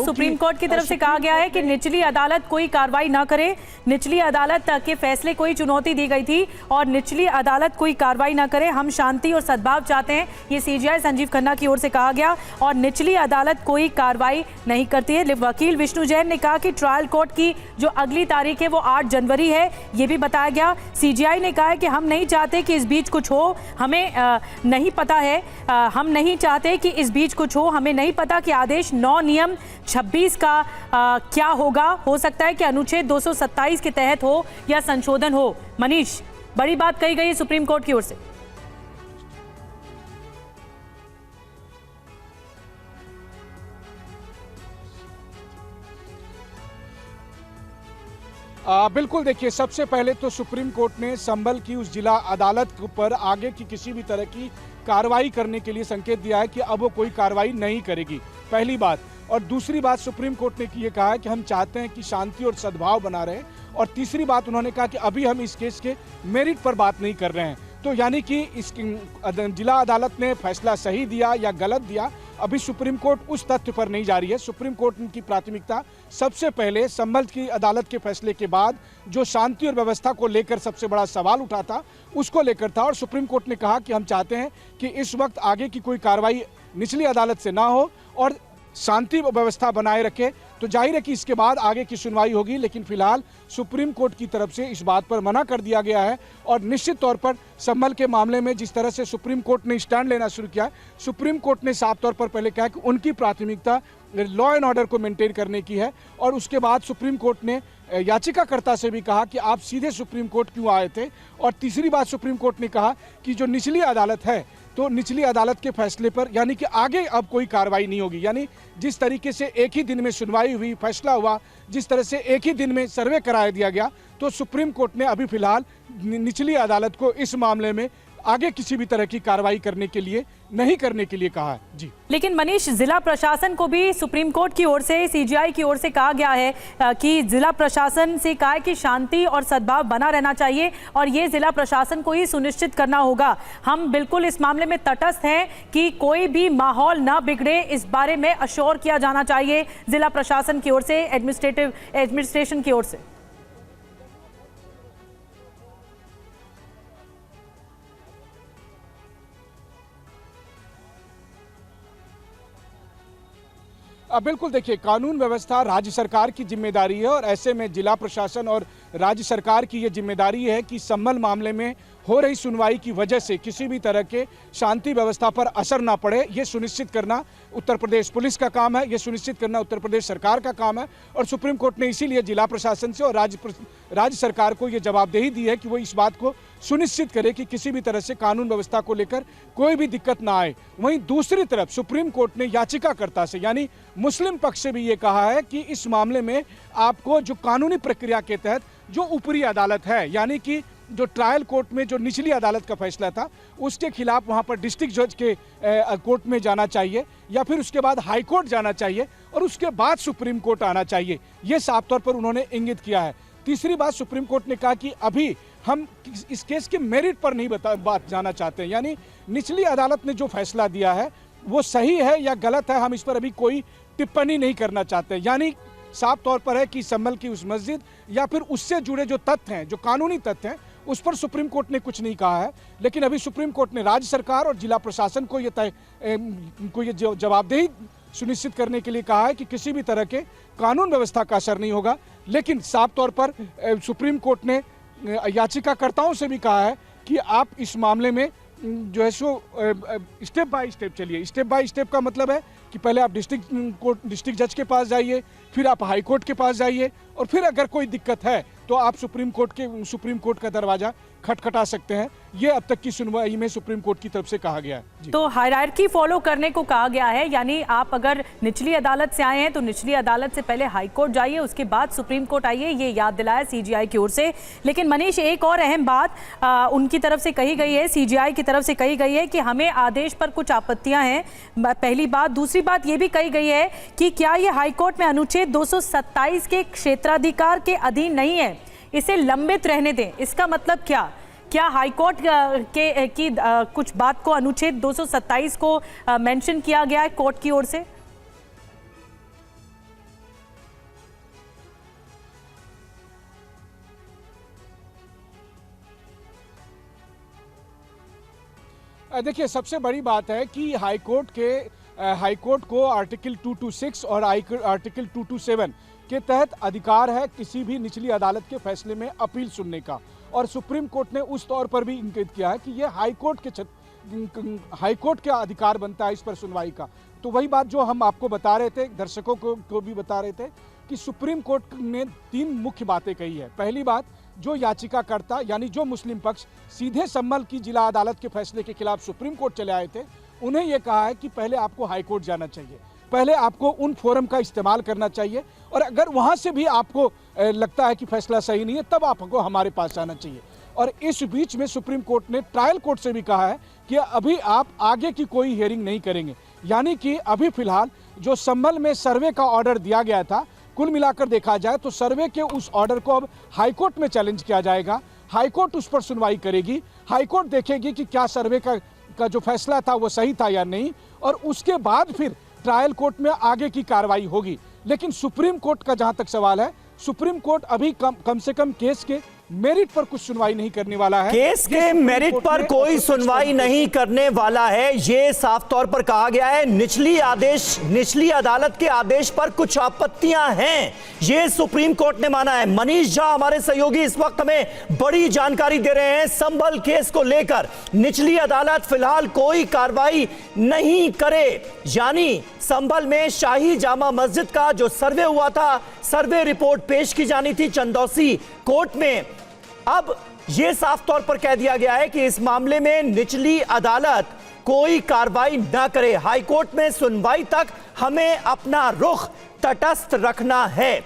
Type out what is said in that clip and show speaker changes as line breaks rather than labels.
Supreme court की तरफ से कहा गया है कि निचली अदालत कोई कार्रवाई ना करे, निचली अदालत के फैसले कोई चुनौती दी गई थी और निचली अदालत कोई कार्रवाई ना करे, हम शांति और सद्भाव चाहते हैं, ये सीजीआई संजीव खन्ना की ओर से कहा गया और निचली अदालत कोई कार्रवाई नहीं करती है। वकील विष्णु जैन ने कहा कि ट्रायल कोर्ट की जो अगली तारीख है वो 8 जनवरी है, ये भी बताया गया। सीजीआई ने कहा है कि हम नहीं चाहते कि इस बीच कुछ हो, हमें नहीं पता है, हम नहीं चाहते कि इस बीच कुछ हो, हमें नहीं पता कि आदेश 9 नियम 26 का क्या होगा, हो सकता है कि अनुच्छेद 227 के तहत हो या संशोधन हो। मनीष, बड़ी बात कही गई है सुप्रीम कोर्ट की ओर से।
बिल्कुल, देखिए, सबसे पहले तो सुप्रीम कोर्ट ने संभल की उस जिला अदालत पर आगे की किसी भी तरह की कार्रवाई करने के लिए संकेत दिया है कि अब वो कोई कार्रवाई नहीं करेगी, पहली बात। और दूसरी बात सुप्रीम कोर्ट ने ये कहा है कि हम चाहते हैं कि शांति और सद्भाव बना रहे। और तीसरी बात उन्होंने कहा कि अभी हम इस केस के मेरिट पर बात नहीं कर रहे हैं। तो यानी कि इस जिला अदालत ने फैसला सही दिया या गलत दिया, अभी सुप्रीम कोर्ट उस तथ्य पर नहीं जा रही है। सुप्रीम कोर्ट की प्राथमिकता सबसे पहले संभल की अदालत के फैसले के बाद जो शांति और व्यवस्था को लेकर सबसे बड़ा सवाल उठा था, उसको लेकर था। और सुप्रीम कोर्ट ने कहा कि हम चाहते हैं कि इस वक्त आगे की कोई कार्रवाई निचली अदालत से ना हो और शांति व्यवस्था बनाए रखे। तो जाहिर है कि इसके बाद आगे की सुनवाई होगी, लेकिन फिलहाल सुप्रीम कोर्ट की तरफ से इस बात पर मना कर दिया गया है। और निश्चित तौर पर संभल के मामले में जिस तरह से सुप्रीम कोर्ट ने स्टैंड लेना शुरू किया, सुप्रीम कोर्ट ने साफ तौर पर पहले कहा कि उनकी प्राथमिकता लॉ एंड ऑर्डर को मेंटेन करने की है। और उसके बाद सुप्रीम कोर्ट ने याचिकाकर्ता से भी कहा कि आप सीधे सुप्रीम कोर्ट क्यों आए थे। और तीसरी बात सुप्रीम कोर्ट ने कहा कि जो निचली अदालत है, तो निचली अदालत के फैसले पर यानी कि आगे अब कोई कार्रवाई नहीं होगी। यानी जिस तरीके से एक ही दिन में सुनवाई हुई, फैसला हुआ, जिस तरह से एक ही दिन में सर्वे करा दिया गया, तो सुप्रीम कोर्ट ने अभी फिलहाल निचली अदालत को इस मामले में आगे किसी भी तरह की कार्रवाई करने के लिए नहीं करने के लिए कहा है। जी,
लेकिन मनीष, जिला प्रशासन को भी सुप्रीम कोर्ट की ओर से, सीजीआई की ओर से कहा गया है कि जिला प्रशासन से कहा है कि शांति और सद्भाव बना रहना चाहिए और ये जिला प्रशासन को ही सुनिश्चित करना होगा। हम बिल्कुल इस मामले में तटस्थ हैं कि कोई भी माहौल ना बिगड़े, इस बारे में अश्योर किया जाना चाहिए जिला प्रशासन की ओर से, एडमिनिस्ट्रेशन की ओर से।
बिल्कुल, देखिए, कानून व्यवस्था राज्य सरकार की जिम्मेदारी है और ऐसे में जिला प्रशासन और राज्य सरकार की ये जिम्मेदारी है कि संभल मामले में हो रही सुनवाई की वजह से किसी भी तरह के शांति व्यवस्था पर असर ना पड़े, ये सुनिश्चित करना उत्तर प्रदेश पुलिस का काम है, ये सुनिश्चित करना उत्तर प्रदेश सरकार का काम है। और सुप्रीम कोर्ट ने इसीलिए जिला प्रशासन से और राज्य सरकार को ये जवाबदेही दी है कि वो इस बात को सुनिश्चित करे कि किसी भी तरह से कानून व्यवस्था को लेकर कोई भी दिक्कत ना आए। वहीं दूसरी तरफ सुप्रीम कोर्ट ने याचिकाकर्ता से यानी मुस्लिम पक्ष से भी ये कहा है कि इस मामले में आपको जो कानूनी प्रक्रिया के तहत जो ऊपरी अदालत है, यानी कि जो ट्रायल कोर्ट में जो निचली अदालत का फैसला था, उसके खिलाफ वहां पर डिस्ट्रिक्ट जज के कोर्ट में जाना चाहिए या फिर उसके बाद हाई कोर्ट जाना चाहिए और उसके बाद सुप्रीम कोर्ट आना चाहिए। ये साफ तौर पर उन्होंने इंगित किया है। तीसरी बात सुप्रीम कोर्ट ने कहा कि अभी हम इस केस के मेरिट पर नहीं बात जाना चाहते हैं, यानी निचली अदालत ने जो फैसला दिया है वो सही है या गलत है, हम इस पर अभी कोई टिप्पणी नहीं करना चाहते। यानी साफ तौर पर है कि संभल की उस मस्जिद या फिर उससे जुड़े जो तथ्य हैं, जो कानूनी तथ्य हैं, उस पर सुप्रीम कोर्ट ने कुछ नहीं कहा है। लेकिन अभी सुप्रीम कोर्ट ने राज्य सरकार और जिला प्रशासन को ये जवाबदेही सुनिश्चित करने के लिए कहा है कि किसी भी तरह के कानून व्यवस्था का असर नहीं होगा। लेकिन साफ तौर पर सुप्रीम कोर्ट ने याचिकाकर्ताओं से भी कहा है कि आप इस मामले में जो है सो स्टेप बाय स्टेप चलिए। स्टेप बाय स्टेप का मतलब है कि पहले आप डिस्ट्रिक्ट जज के पास जाइए, फिर आप हाई कोर्ट के पास जाइए और फिर अगर कोई दिक्कत है तो आप सुप्रीम कोर्ट का दरवाजा खटखटा सकते हैं। ये अब तक की सुनवाई में सुप्रीम कोर्ट की तरफ से कहा गया है।
तो हायरार्की फॉलो करने को कहा गया है, यानी आप अगर निचली अदालत से आए हैं तो निचली अदालत से पहले हाई कोर्ट जाइए, उसके बाद सुप्रीम कोर्ट आइए, ये याद दिलाया सीजीआई की ओर से। लेकिन मनीष, एक और अहम बात उनकी तरफ से कही गई है, सीजीआई की तरफ से कही गई है कि हमें आदेश पर कुछ आपत्तियां हैं, पहली बात। दूसरी बात ये भी कही गई है कि क्या ये हाईकोर्ट में अनुच्छेद 227 के क्षेत्राधिकार के अधीन नहीं है, इसे लंबित रहने दें। इसका मतलब क्या हाईकोर्ट की कुछ बात को अनुच्छेद 227 को मेंशन किया गया है कोर्ट की ओर से?
देखिए, सबसे बड़ी बात है कि हाईकोर्ट को आर्टिकल 226 और आर्टिकल 227 के तहत अधिकार है किसी भी निचली अदालत के फैसले में अपील सुनने का। और सुप्रीम कोर्ट ने उस तौर पर भी इंगित किया है कि ये हाईकोर्ट का अधिकार बनता है इस पर सुनवाई का। तो वही बात जो हम आपको बता रहे थे, दर्शकों को भी बता रहे थे कि सुप्रीम कोर्ट ने 3 मुख्य बातें कही है। पहली बात, जो याचिकाकर्ता यानी जो मुस्लिम पक्ष सीधे संभल की जिला अदालत के फैसले के खिलाफ सुप्रीम कोर्ट चले आए थे, उन्हें यह कहा है कि पहले आपको हाईकोर्ट जाना चाहिए, पहले आपको उन फोरम का इस्तेमाल करना चाहिए, और अगर वहां से भी आपको लगता है कि फैसला सही नहीं है, तब आपको हमारे पास आना चाहिए। और इस बीच में सुप्रीम कोर्ट ने ट्रायल कोर्ट से भी कहा है कि अभी आप आगे की कोई हियरिंग नहीं करेंगे, यानी कि अभी फिलहाल जो संभल में सर्वे का ऑर्डर दिया गया था, कुल मिलाकर देखा जाए तो सर्वे के उस ऑर्डर को अब हाईकोर्ट में चैलेंज किया जाएगा। हाईकोर्ट उस पर सुनवाई करेगी, हाईकोर्ट देखेगी कि क्या सर्वे का जो फैसला था वो सही था या नहीं, और उसके बाद फिर ट्रायल कोर्ट में आगे की कार्रवाई होगी। लेकिन सुप्रीम कोर्ट का जहां तक सवाल है, सुप्रीम कोर्ट अभी कम से कम केस के मेरिट पर कुछ सुनवाई नहीं करने वाला है।
केस के मेरिट पर कोई सुनवाई नहीं करने वाला है, ये साफ तौर पर कहा गया है। निचली अदालत के आदेश पर कुछ आपत्तियां हैं, ये सुप्रीम कोर्ट ने माना है। मनीष झा हमारे सहयोगी इस वक्त हमें बड़ी जानकारी दे रहे हैं संभल केस को लेकर। निचली अदालत फिलहाल कोई कार्रवाई नहीं करे, यानी संभल में शाही जामा मस्जिद का जो सर्वे हुआ था, सर्वे रिपोर्ट पेश की जानी थी चंदौसी कोर्ट में। अब यह साफ तौर पर कह दिया गया है कि इस मामले में निचली अदालत कोई कार्रवाई न करे। हाईकोर्ट में सुनवाई तक हमें अपना रुख तटस्थ रखना है।